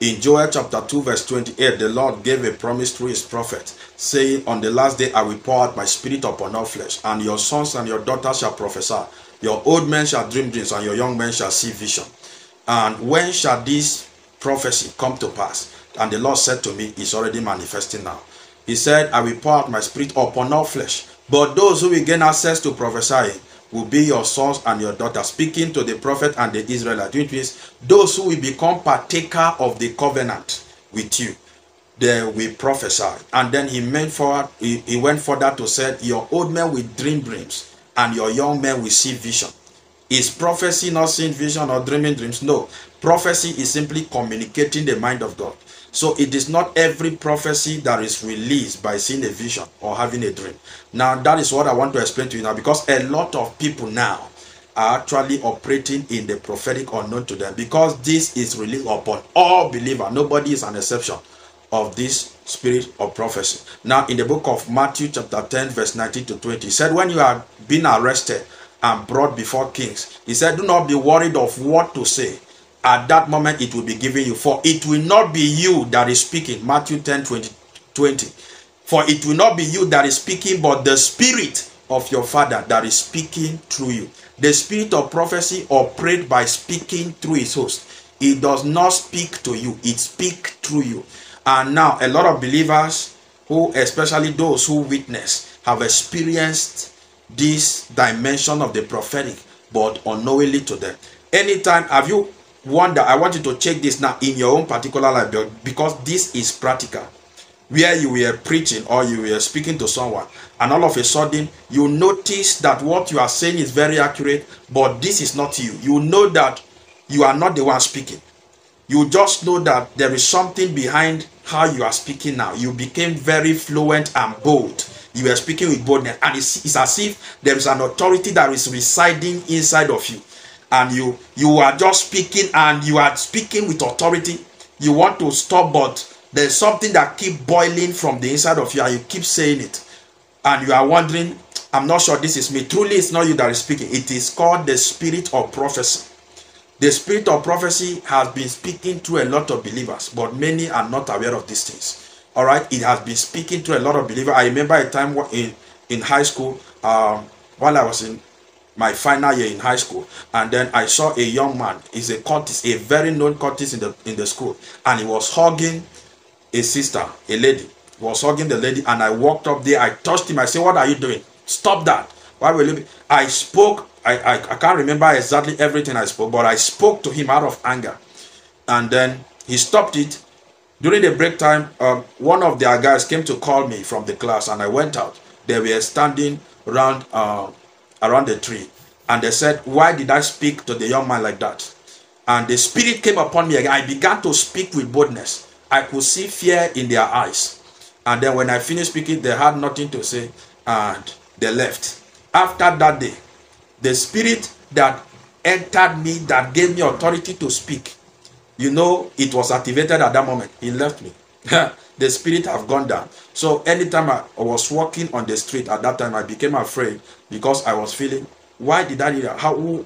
In Joel chapter 2 verse 28, the Lord gave a promise through his prophet, saying, on the last day I will pour out my spirit upon all flesh, and your sons and your daughters shall prophesy. Your old men shall dream dreams, and your young men shall see vision. And when shall this prophecy come to pass? And the Lord said to me, it's already manifesting now. He said, I will pour out my spirit upon all flesh, but those who will gain access to prophesying will be your sons and your daughters, speaking to the prophet and the Israelites, which means those who will become partaker of the covenant with you, they will prophesy. And then he went further to say, your old men will dream dreams, and your young men will see vision. Is prophecy not seeing vision or dreaming dreams? No. Prophecy is simply communicating the mind of God. So it is not every prophecy that is released by seeing a vision or having a dream. Now that is what I want to explain to you now, because a lot of people now are actually operating in the prophetic unknown to them, because this is released upon all believers. Nobody is an exception of this spirit of prophecy. Now in the book of Matthew chapter 10 verse 19 to 20, he said, when you are being arrested and brought before kings, he said, do not be worried of what to say. At that moment it will be given you, for it will not be you that is speaking. Matthew 10 20. For it will not be you that is speaking, but the spirit of your Father that is speaking through you. The spirit of prophecy operates by speaking through his host. It does not speak to you, it speaks through you. And now a lot of believers, who especially those who witness, have experienced this dimension of the prophetic, but unknowingly to them. Anytime have you wonder, I want you to check this now in your own particular life, because this is practical, where you were preaching or you were speaking to someone, and all of a sudden you notice that what you are saying is very accurate, but this is not you. You know that you are not the one speaking. You just know that there is something behind how you are speaking now. You became very fluent and bold. You are speaking with boldness, and it's as if there is an authority that is residing inside of you. And you are just speaking, and you are speaking with authority. You want to stop, but there's something that keeps boiling from the inside of you, and you keep saying it. And you are wondering, I'm not sure this is me. Truly, it's not you that is speaking. It is called the spirit of prophecy. The spirit of prophecy has been speaking to a lot of believers, but many are not aware of these things. All right, it has been speaking to a lot of believers. I remember a time in high school, while I was in my final year in high school, and then I saw a young man. He's a cultist, a very known cultist in the school, and he was hugging a sister, a lady. He was hugging the lady, and I walked up there. I touched him. I said, "What are you doing? Stop that! Why will you?" I spoke. I can't remember exactly everything I spoke, but I spoke to him out of anger, and then he stopped it. During the break time, one of their guys came to call me from the class, and I went out. They were standing around the tree, and they said, why did I speak to the young man like that? And the spirit came upon me again. I began to speak with boldness. I could see fear in their eyes, and then when I finished speaking, they had nothing to say, and they left. After that day, the spirit that entered me, that gave me authority to speak, you know, it was activated at that moment. He left me. The spirit have gone down. So anytime I was walking on the street at that time, I became afraid, because I was feeling, why did I do that?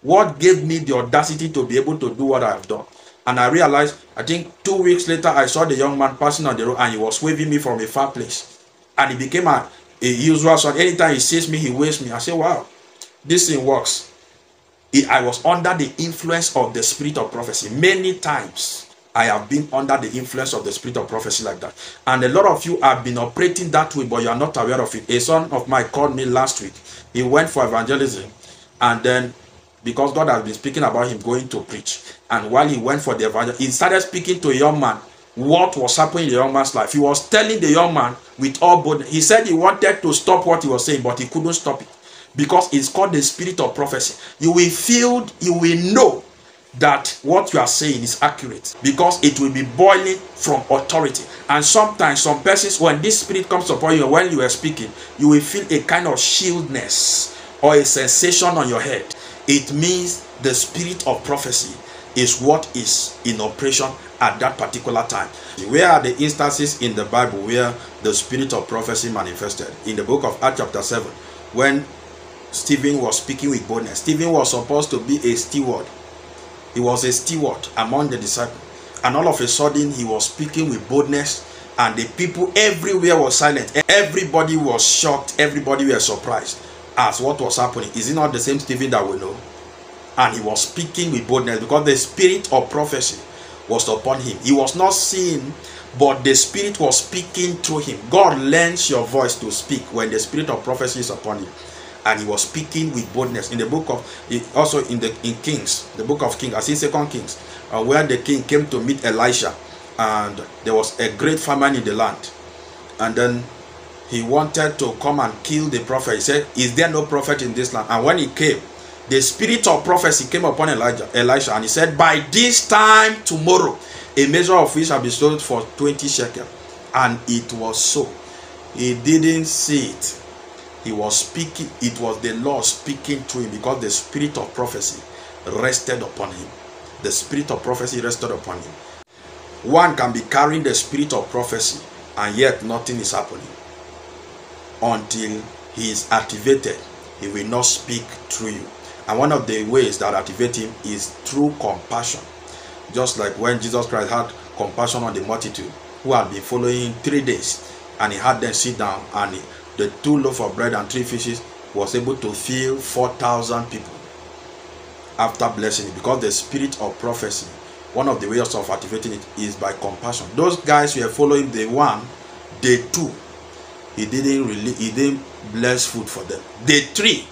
What gave me the audacity to be able to do what I have done? And I realized, I think 2 weeks later, I saw the young man passing on the road, and he was waving me from a far place. And he became a usual son. Anytime he sees me, he waves me. I say, wow, this thing works. I was under the influence of the spirit of prophecy. Many times I have been under the influence of the spirit of prophecy like that. And a lot of you have been operating that way, but you are not aware of it. A son of mine called me last week. He went for evangelism, and then because God has been speaking about him going to preach, and while he went for the evangelism, he started speaking to a young man. What was happening in the young man's life? He was telling the young man with all boldness. He said he wanted to stop what he was saying, but he couldn't stop it, because it's called the spirit of prophecy. You will know that what you are saying is accurate, because it will be boiling from authority. And sometimes some persons, when this spirit comes upon you, when you are speaking, you will feel a kind of shieldness or a sensation on your head. It means the spirit of prophecy is what is in operation at that particular time. Where are the instances in the Bible where the spirit of prophecy manifested? In the book of Acts chapter 7, when Stephen was speaking with boldness. Stephen was supposed to be a steward. He was a steward among the disciples. And all of a sudden, he was speaking with boldness, and the people everywhere was silent. Everybody was shocked. Everybody was surprised as what was happening. Is it not the same Stephen that we know? And he was speaking with boldness because the spirit of prophecy was upon him. He was not seeing, but the spirit was speaking through him. God lends your voice to speak when the spirit of prophecy is upon you. And he was speaking with boldness. In the book of, also in Kings, the book of Kings, as in 2 Kings, where the king came to meet Elisha, and there was a great famine in the land, and then he wanted to come and kill the prophet. He said, is there no prophet in this land? And when he came, the spirit of prophecy came upon Elisha, and he said, by this time tomorrow, a measure of wheat shall be sold for 20 shekels. And it was so. He didn't see it. He was speaking. It was the Lord speaking through him, because the spirit of prophecy rested upon him. The spirit of prophecy rested upon him. One can be carrying the spirit of prophecy, and yet nothing is happening. Until he is activated, he will not speak through you. And one of the ways that activate him is through compassion. Just like when Jesus Christ had compassion on the multitude who had been following him 3 days, and he had them sit down, and the 2 loaves of bread and 3 fishes was able to fill 4,000 people after blessing it. Because the spirit of prophecy, one of the ways of activating it is by compassion. Those guys were following day 1, day 2, he didn't bless food for them. Day 3,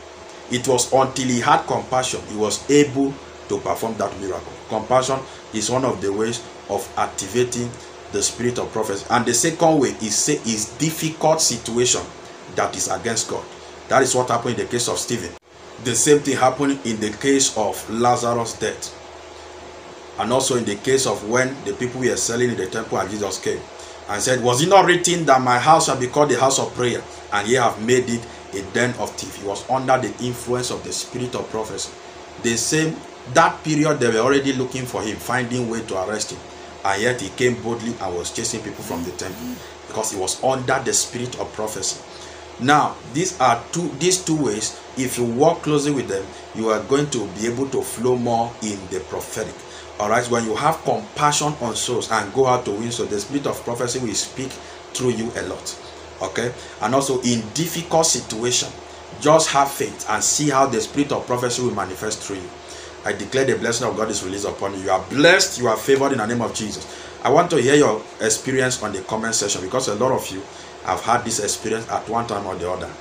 it was until he had compassion he was able to perform that miracle. Compassion is one of the ways of activating the spirit of prophecy. And the second way is difficult situation that is against God. That is what happened in the case of Stephen. The same thing happened in the case of Lazarus' death, and also in the case of when the people were selling in the temple and Jesus came and said, was it not written that my house shall be called the house of prayer, and ye have made it a den of thieves? He was under the influence of the spirit of prophecy. The same, that period they were already looking for him, finding way to arrest him, and yet he came boldly and was chasing people from the temple because he was under the spirit of prophecy. Now, these two ways. If you walk closely with them, you are going to be able to flow more in the prophetic. All right, when you have compassion on souls and go out to win, so the spirit of prophecy will speak through you a lot. Okay, and also in difficult situation, just have faith and see how the spirit of prophecy will manifest through you. I declare the blessing of God is released upon you. You are blessed, you are favored in the name of Jesus. I want to hear your experience on the comment section, because a lot of you have had this experience at one time or the other.